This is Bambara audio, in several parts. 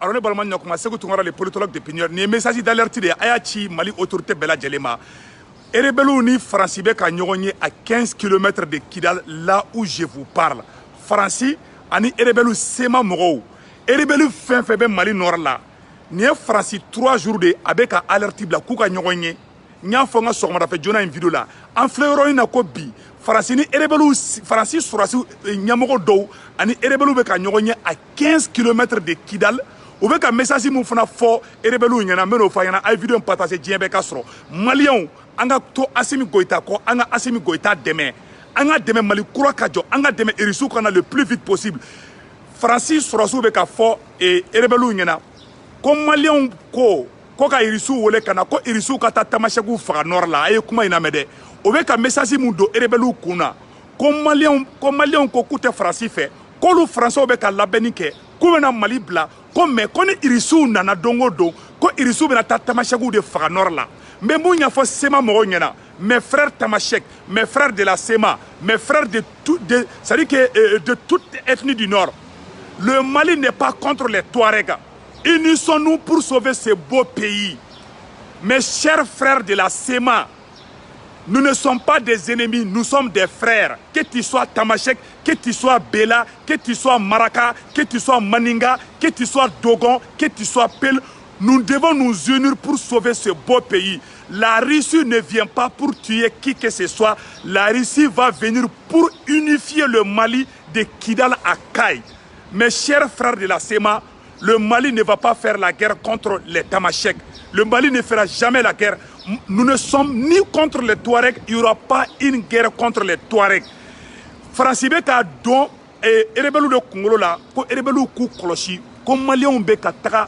alors ne balama nyakuma segu tungara les politologues d'opinion ni message d'alerte de ayachi Mali autorité bela djelema erebelu ni Franci be ka ɲɔgɔn à 15 km de Kidal là où je vous parle Franci ani erebelu sema mɔgɔw erebelu fɛn fɛn bɛ Mali nord la ni ye Franci 3 jours de a bɛ ka alerte bila k'u ka ɲɔgɔn ye n y'a fɔ n ka sɔgɔmada fɛ joona in vidéo la an filɛ yɔrɔ in na ko bi Franci ni erebelu Franci sɔrɔsi ɲɛmɔgɔ dɔw ani erebelu bɛ ka ɲɔgɔn ye à 15 km de Kidal u bɛ ka message mun fana fɔ erebelu ɲɛna n bɛ n'o fɔ a ɲɛna a ye vidéo in partager diɲɛ bɛɛ ka sɔrɔ maliyɛnw an ka to Assimi Goïta kɔ an ka Assimi Goïta dɛmɛ an ka dɛmɛ Mali kura ka jɔ an ka dɛmɛ Irisiw ka na le plus vite possible Franci sɔrɔsiw bɛ ka fɔ erebelu ɲɛna ko maliyɛnw ko ka Irisiw wele ka na ko Irisiw ka taa Tamasɛkiw faga nord la a ye kuma in lamɛn dɛ o bɛ ka message mun don erebelu kun na ko maliyɛnw ko k'u tɛ Franci fɛ k'olu Français bɛ ka labɛnni kɛ k'u bɛna Mali bila ko mais ko ni Irisiw nana don o don ko Irisiw bɛna taa Tamasɛkiw de faga nord la n bɛ mun ɲɛfɔ Sema mɔgɔw ɲɛna mes frères Tamasek mes frères de la Sema mes frères c'est-à-dire que de toute ethnie du nord le Mali n'est pas contre les Touaregs. Unissons-nous pour sauver ce beau pays. Mes chers frères de la Sema, nous ne sommes pas des ennemis, nous sommes des frères. Que tu sois Tamasek, que tu sois Bela, que tu sois Maraka, que tu sois Maninga, que tu sois Dogon, que tu sois Pel, nous devons nous unir pour sauver ce beau pays. La Russie ne vient pas pour tuer qui que ce soit. La Russie va venir pour unifier le Mali de Kidal à Kay. Mes chers frères de la Sema, le Mali ne va pas faire la guerre contre les Tamasek. Le Mali ne fera jamais la guerre. Nous ne sommes ni contre les Touaregs, il n'y aura pas une guerre contre les Touaregs. Franci bɛ ka dɔn erebelu de kunkolo la ko erebelu k'u kɔlɔsi ko maliyɛnw bɛ ka taga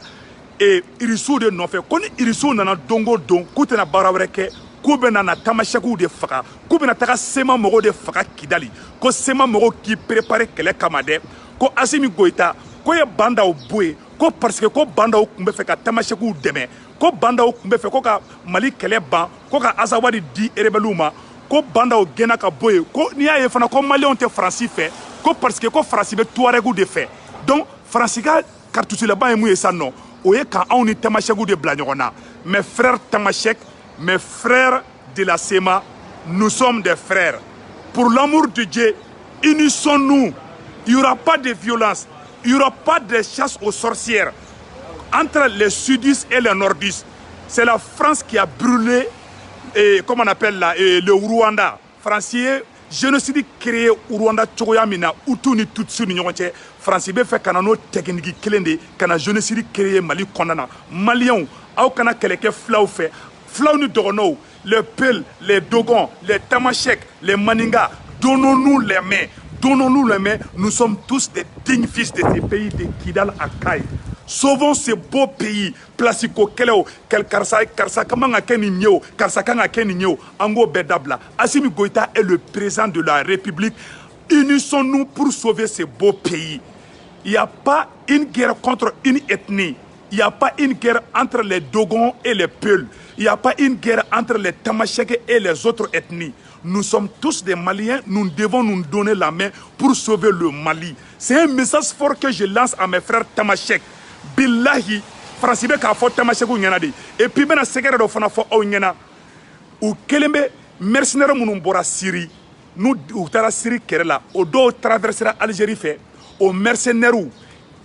Irisiw de nɔfɛ ko ni Irisiw nana don o don k'u tɛna baara wɛrɛ kɛ k'u bɛ na Tamasɛkiw de faga k'u bɛna taga Sema mɔgɔw de faga Kidali ko Sema mɔgɔw k'i préparer kɛlɛ kama dɛ ko Assimi Goïta ko ye bandaw bɔ yen ko parce que ko bandaw tun bɛ fɛ ka Tamasɛkiw dɛmɛ ko bandaw tun bɛ fɛ ko ka Mali kɛlɛ ban ko ka Azawadi di erebelu ma ko bandaw gɛnna ka bɔ yen ko n'i y'a ye fana ko maliyɛnw tɛ Franci fɛ ko parce que ko Franci bɛ Touaregiw de fɛ donc Franci ka cartouche laban ye mun ye sisan nɔ o ye ka anw ni Tamasɛkiw de bila ɲɔgɔn na mes frères Tamasek mes frères de la Sema nous sommes des frères pour l'amour de Dieu unissons-nous il n'y aura pas de violence il n'y aura pas de chasse aux sorcières entre les sudistes et les nordistes. C'est la France qui a brûlé, comment on appelle là, le Rwanda. Franci génocide créé au Rwanda, Tchogoyamina, Hutu ni Tutsi ni ɲɔgɔn cɛ. Franci bɛ fɛ ka na n'o technique kelen de ka na génocide créé Mali kɔnɔna na. Maliens, aw kana kɛlɛ kɛ filaw fɛ. Filaw ni dɔgɔnɔw, les Pel, les Dogon, les Tamasek, les Maninga, donnons-nous les mains. Donnons-nous les mains, nous sommes tous des dignes fils de ces pays de Kidal à Kay. Sauvons ce beau pays. Plasiko Keleo, Karsa Kamanga Keninyo, Karsa Kanga Keninyo, Ango Bedabla. Assimi Goïta est le président de la République. Unissons-nous pour sauver ce beau pays. Il n'y a pas une guerre contre une ethnie. Il n'y a pas une guerre entre les Dogons et les Peuls. Il n'y a pas une guerre entre les Tamasek et les autres ethnies. Nous sommes tous des Maliens, nous devons nous donner la main pour sauver le Mali. C'est un message fort que je lance à mes frères Tamasek. Billahi, Franci bɛ k'a fɔ Tamasɛkiw ɲɛna de. Et puis bɛna sɛgɛrɛ dɔ fana fɔ aw ɲɛna. U kelen bɛ mercenaires minnu bɔra Syrie, n'u taara Syrie kɛlɛ la, o dɔw traversera Algérie fɛ. O mercenaires,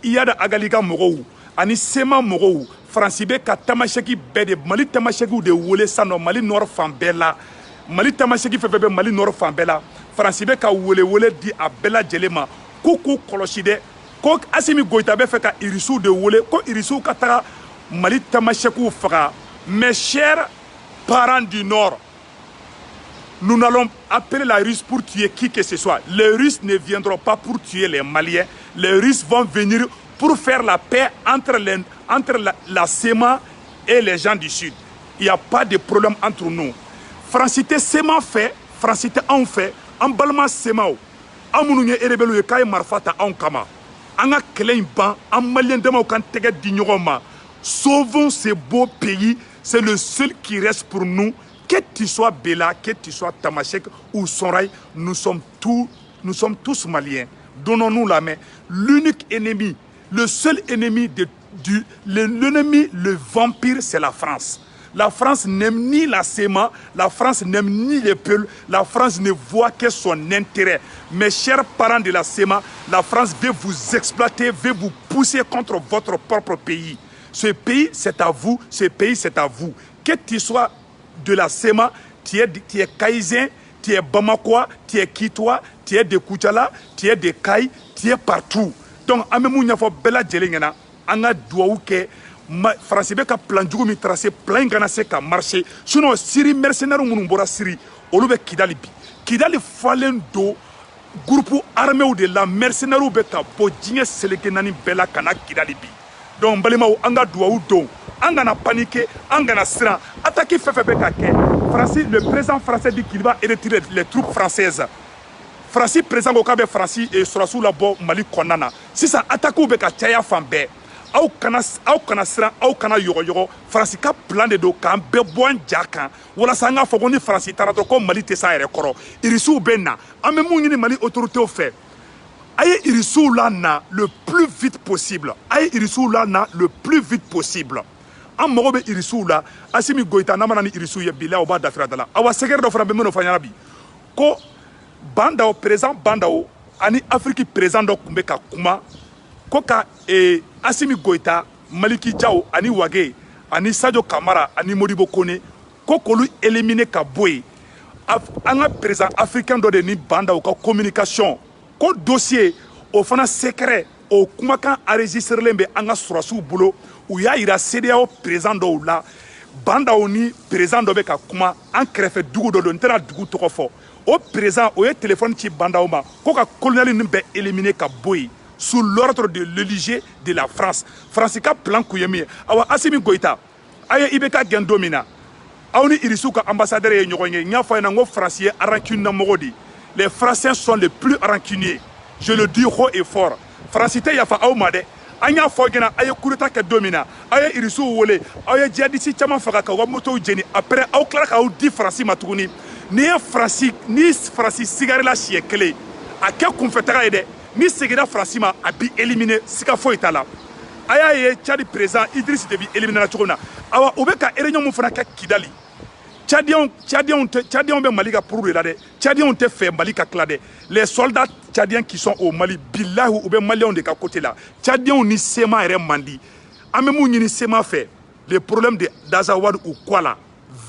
Iyad Agali ka mɔgɔw ani Sema mɔgɔw, Franci bɛ ka Tamasɛki bɛɛ de Mali Tamasɛkiw de wele sisan nɔ Mali nord fan bɛɛ la. Mali Tamaseki fɛn fɛn bɛ Mali nord fan bɛɛ la. Franci bɛ ka wele di a bɛɛ lajɛlen ma k'u k'u kɔlɔsi dɛ. Ko Assimi Goïta bɛ fɛ ka Irisiw de wele ko Irisiw ka taga Mali Tamasɛkiw faga. Mes chers parents du nord, nous n'allons appeler la Russie pour tuer qui que ce soit. Les Russes ne viendront pas pour tuer les Maliens. Les Russes vont venir pour faire la paix entre la Sema et les gens du sud. Il n'y a pas de problème entre nous. Franci tɛ Sema fɛ, Franci tɛ anw fɛ, an balima Semaw, an minnu ye erebelu ye k'a ye marifa ta anw kama. An ka kɛlɛ in ban, an Maliens damaw kan tɛgɛ di ɲɔgɔn ma. Sauvons ce beau pays, c'est le seul qui reste pour nous. Que tu sois Bela, que tu sois Tamasek ou Soraï, nous sommes tous Maliens. Donnons-nous la main. L'unique ennemi, Le seul ennemi l'ennemi, le vampire, c'est la France. La France n'aime ni la SEMA, la France n'aime ni les peuples, la France ne voit que son intérêt. Mes chers parents de la SEMA, la France veut vous exploiter, veut vous pousser contre votre propre pays. Ce pays, c'est à vous, ce pays, c'est à vous. Que tu sois de la SEMA, tu es Kaïsien, tu es Bamakois, tu es Kitois, tu es de Koutchala, tu es de Kaï, tu es partout. Donc, amemou nyafo bela djelengena, anga douaou ke France be ka plan djugo mi tracé plan ngana se ka marché. Sinon Syrie mercenaires munu bora Syrie, olu be Kidali bi. Kidali falen do groupe armé ou de la mercenaires be ka bo djinge seleke nani bela kana Kidali bi. Donc balemaw anga douaou don, anga na paniquer, anga na sran, attaquer fefe be ka ke. France, le président français dit qu'il va retirer les troupes françaises. France président ko kabe France et surasu la bo Mali konana. Si ça attaque ou be ka taya fambe. Au kana sran, au kana yogo France ka plan de do kan be bon jaka. Wala sanga fogoni France tarato ko Mali te sa ere koro. Irisu benna. Amemu ni Mali autorité au fait. Aye irisu là na le plus vite possible. Aye irisu là na le plus vite possible. Am mogo be irisu la Assimi Goïta namana ni irisu ye bila oba dafira dala. Awa seger do fana be meno fanyana bi. Ko bandao présent bandao ani Afrique présent do kumbe ka kuma ko ka Assimi Goïta Maliki Diao ani Wage ani Sadio Kamara ani Modibo Kone ko kolu éliminer ka boy anga présent africain do de ni bandao ka communication ko dossier au fana secret au kuma kan enregistrer lembe anga surasu bulo ou ya ira CEDEAO présent do la bandao ni présent do be ka kuma en krefe dugu do ntena dugu toko fo au présent au téléphone ci bandao ma ko ka colonial ni be éliminer ka boy sous l'ordre de l'élige de la France. France ka plan kuyemi awa Assimi Goïta aye ibeka gendomina awni irisuka ambassadeur ye nyogonye nya fa na ngo français rancune na mogodi. Les Français sont les plus rancuniers. Je le dis haut et fort. Francité ya fa awmade anya fogena aye kureta ke domina aye irisu wole aye jadisi chama faga ka wamoto jeni après aw klara ka aw di France matuguni ni France sigare la siècle a ke confetera ede ni segera France ma abi éliminer sika fo itala aya ye Tchad président Idriss Déby éliminer la chokona awa obeka erenyo mu fana ka Kidali Tchadiens be Mali ka pour la de Tchadiens te fait Mali ka klade les soldats tchadiens qui sont au Mali billahi ou be maliens de ka côté là Tchadiens ni sema ere mandi amemu ni sema fait les problèmes de d'Azawad ou quoi là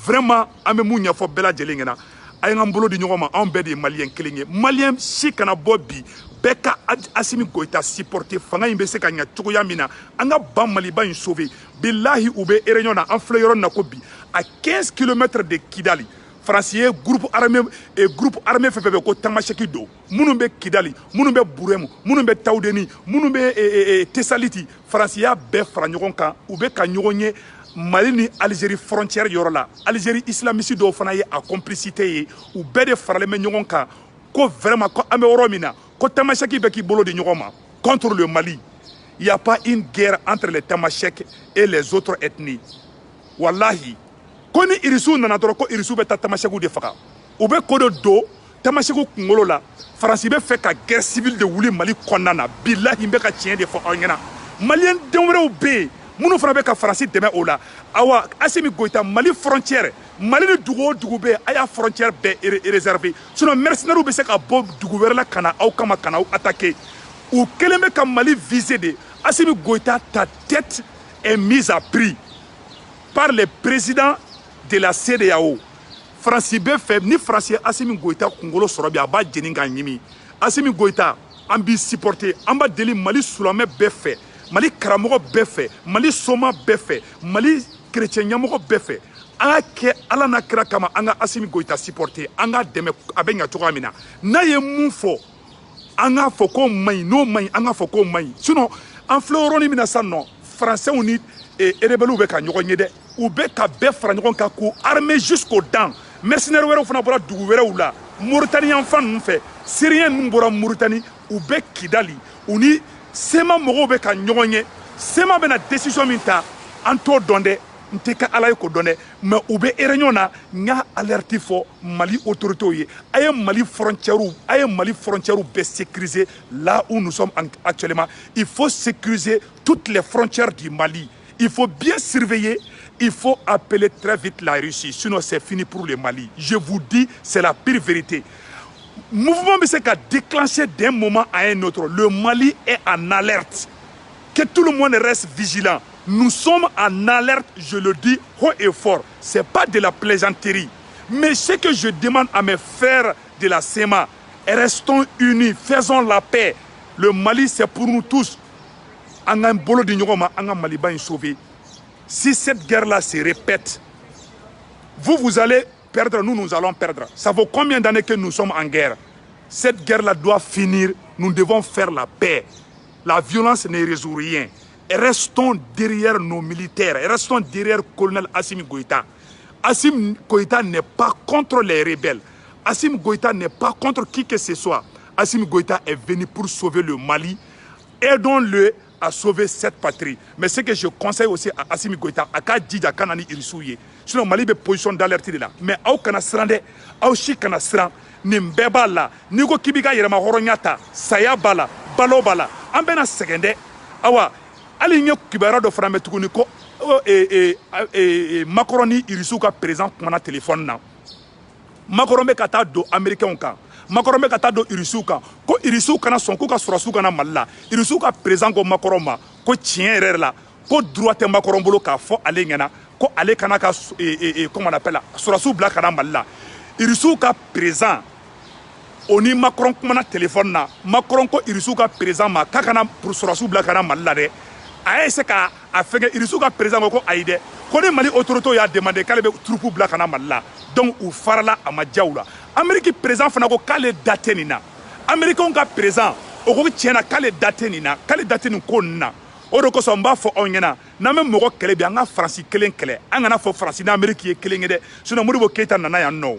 vraiment amemu nya fo bela jelengena ay ngambolo di nyoma on be de Maliens kelinge Maliens shikana bobi beka Assimi Goïta supporter fanga imbe se kanya tukuya mina anga ba Mali ba sauver billahi ou be erenyo na enfleur na ko bi à 15 km de Kidali. Français groupe armé fait ko Tamasheki do. Munumbe Kidali, munumbe Buremu, munumbe Taoudeni, munumbe Tessaliti. Français be franyogon kan ou be kanyogonye Mali ni Algérie frontière yorola. Algérie islamiste do fana ye a complicité ou be de faraleme nyogon kan ko vraiment ko amé oromina ko Tamasheki be ki bolo de nyogoma contre le Mali. Il n'y a pas une guerre entre les Tamashek et les autres ethnies. Wallahi koni irisu nana doro ko irisu be Tamashek de faga ou be kodo do Tamashek kungolo la France be fait ka guerre civile de wuli Mali konana billahi be ka tien de fo onyana malien demre be munu fana be ka France deme o la awa Assimi Goïta Mali frontière Mali de dugu be aya frontière be réservé sinon mercenaires be se ka bo dugu la kana au kama kana ou attaquer ou keleme ka Mali visé de Assimi Goïta ta tête est mise à prix par les présidents de la CEDEAO. France be fait ni France Assimi Goïta kungolo sorobi aba jeninga nyimi. Assimi Goïta ambi supporter amba deli Mali sulame be fait, Mali karamogo be fait, Mali soma be fait, Mali chrétien nyamogo be fait. Anga ke ala na kira kama anga Assimi Goïta supporter anga deme abenya togamina. Na ye mun fo anga foko mai no mai anga foko mai. Sinon en floroni mina sanno français uni et rebelle be ka nyogonye de ou be ka be fra nyogon ka ko armée jusqu'aux dents mercenaires wéro fana bora dugu wéro la Mauritanie enfant nous fait Syrien nous bora Mauritanie ou be Kidali uni sema mogo be ka nyogonye sema be na décision minta anto donde nteka ala ko donné mais ou be réunion na nga alerti fo Mali autorité aye Mali frontière be sécuriser là où nous sommes actuellement. Il faut sécuriser toutes les frontières du Mali. Il faut bien surveiller. Il faut appeler très vite la Russie, sinon c'est fini pour le Mali. Je vous dis, c'est la pire vérité. Mouvement s'est déclenché d'un moment à un autre. Le Mali est en alerte. Que tout le monde reste vigilant. Nous sommes en alerte, je le dis haut et fort. Ce n'est pas de la plaisanterie. Mais ce que je demande à mes frères de la SEMA, restons unis, faisons la paix. Le Mali, c'est pour nous tous. Sauvé. Si cette guerre-là se répète, vous allez perdre, nous allons perdre. Ça vaut combien d'années que nous sommes en guerre? Cette guerre-là doit finir. Nous devons faire la paix. La violence ne résout rien. Restons derrière nos militaires. Restons derrière le colonel Assimi Goïta. Assimi Goïta n'est pas contre les rebelles. Assimi Goïta n'est pas contre qui que ce soit. Assimi Goïta est venu pour sauver le Mali. Aidons-le à sauver cette patrie. Mais ce que je conseille aussi à Assimi Goïta, à Kadjidja Kanani Irisouye, sinon Mali est position d'alerte là. Mais au Kanasrande, au Chikanasran, Nimbeba là, Nigo Kibiga Yerama Horonyata, Sayabala, Balobala, Ambena Segende, Awa, Aligno Kibara de Frametukuniko, Macaroni Irisouka présent pour mon téléphone. Macron be kata do américain kan Macron be kata do irisu kan ko irisu kana son ko ka surasu kana malla irisu ka présent ko Macron ma ko tien erreur la ko droite Macron bolo ka fo ale ngana ko ale kana ka comment on appelle surasu bla kana malla irisu ka présent oni Macron ko na téléphone na Macron ko irisu ka présent ma ka kana pour surasu bla kana malla de aese ka afege irisu ka présent ko aide ko ne Mali autorité ya demandé kale be troupe bla kana malla. Donc, ou farla à Madjaoula. Amérique présent, fanako kale datenina. Américain ka présent, oko tiena kale datenina, kale datenu konna. Oroko somba fo onyena. Na même moko kele bi anga Franci kelen kele. Anga na fo Franci na Amérique ye kelen ngede. Sino Modibo Keita nana ya no.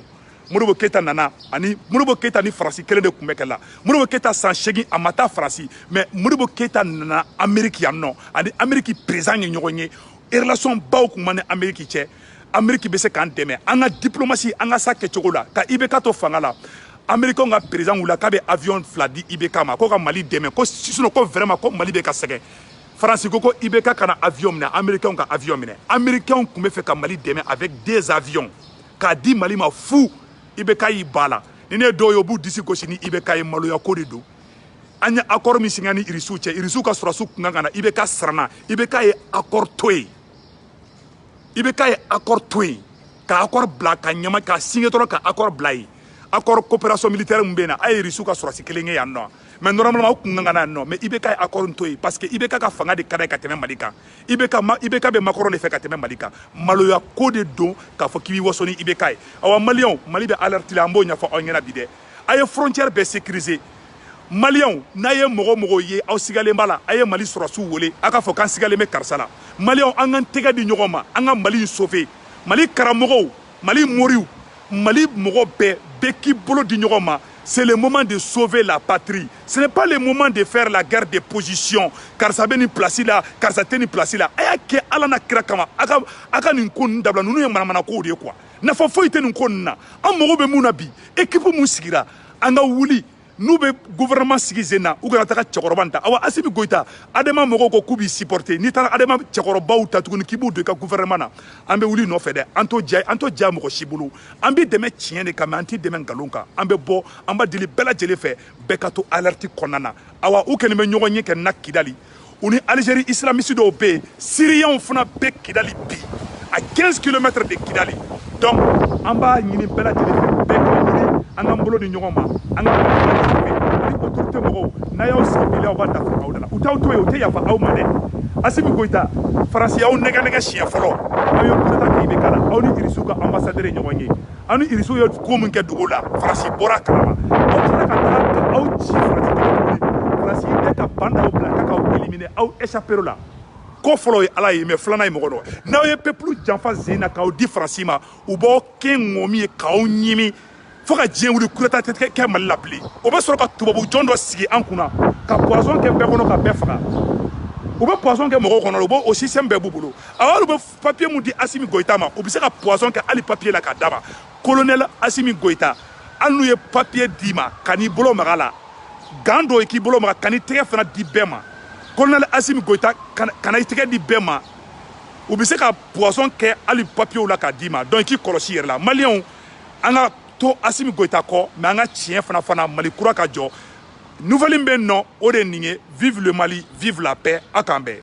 Modibo Keita nana ani Modibo Keita ni Franci kelen de kumekela. Modibo Keita sans chegi amata Franci, mais Modibo Keita nana Amérique ya no. Ani Amérique présent ni nyogonye. Relation ba ko mane Amérique che. Amérique be se kan deme anga diplomatie anga sa ke chogola ka ibeka to fangala Américain nga président ou la ka be avion fladi ibeka ma ko ka Mali deme ko sino ko vraiment ko Mali be ka sege France ko ibeka kana avion na Américain ka avion mine Américain ko me fait ka Mali deme avec des avions ka di Mali ma fou ibeka yi bala ne do yo bu disi ko sini ibeka yi malo ya ko de do anya accord mi singani irisu ka surasu ngana ibeka sarana ibeka yi accord toy Ibeka est accord twin, ka accord bla ka nyama ka signé trop ka accord blai. Accord coopération militaire mbena ay risu ka surasi kelenge ya no. Mais normalement ku ngana no, mais Ibeka est accord twin parce que Ibeka ka fanga de kada ka teme malika. Ibeka be Macron le fait ka teme malika. Maloya ko de don ka fo kiwi wosoni Ibeka. Awa Malion, Mali be alerte la mbo nya fo onyena bide. Ay frontière be sécurisée. Malion naye mogo ye aw sigale mbala aye Mali surasu wole aka fo kan sigale me karsala Malion angan tega di nyogoma angan Mali sauver Mali karamogo Mali moriu Mali mogo beki bolo di nyogoma. C'est le moment de sauver la patrie. Ce n'est pas le moment de faire la guerre de position. Car ça ni place là, car ça ni place là. Aya ke ala na kira kama aka ni nkon dabla nunu mana ko de quoi. Na fa foite ni nkon na. Am mogo be munabi. Équipe mu sigira anga wuli. Nous be gouvernement sigizena ou kana taka tchorobanta awa Assimi Goïta adema mogo ko kubi supporter ni tara adema tchoroba ou tatuguni kibu de ka gouvernement na ambe wuli no fede anto dia mogo shibulu ambi deme tien de kama anti deme ngalonka ambe bo amba dili bela jele fe bekato alerte konana awa ou keneme nyogonye ken na Kidali uni Algérie islamiste do be Syriens funa be Kidali bi à 15 km de Kidali donc amba nyini bela jele fe be anga mbolo di nyogoma anga ni autorité mogo na yaw sibile o banda fa awdala utaw to yo te ya fa awmane Assimi Goïta France yaw nega chien folo ayo kota ki be kala awni irisuka ambassadeur nyogonye anu irisu yo ko mun ke dugola France bora kala o kala ka aw ci France te ka banda o blanca ka o éliminer aw échapper là ko folo ala yi me flana yi mogo no na yo peuple janfa zina ka o di France ma u bo ken ngomi ka o nyimi foka dien wuli kurata tete ke Mali lapli o be soro ka tubabu jondo sigi an kuna ka poison ke be kono ka be faga u bɛ poisson kɛ mɔgɔw kɔnɔ u b'o o système bɛɛ b'u bolo awɔ u bɛ papier mun di Assimi Goïta ma u bɛ se ka poisson kɛ hali papier la k'a d'a ma colonel Assimi Goïta hali n'u ye papier d'i ma ka n'i bolo maga la gan dɔ i k'i bolo maga ka n'i tɛgɛ fana di bɛɛ ma colonel Assimi Goïta kana i tɛgɛ di bɛɛ ma u bɛ se ka poisson kɛ hali papier la k'a d'i ma donc i k'i kɔlɔsi yɛrɛ la maliyɛnw an ka to Assimi Goïta kɔ mais an ka tiɲɛ fana Mali kura ka jɔ nouvelle bɛ yen nɔ o de ye nin ye vive le Mali vive la paix a k'an bɛn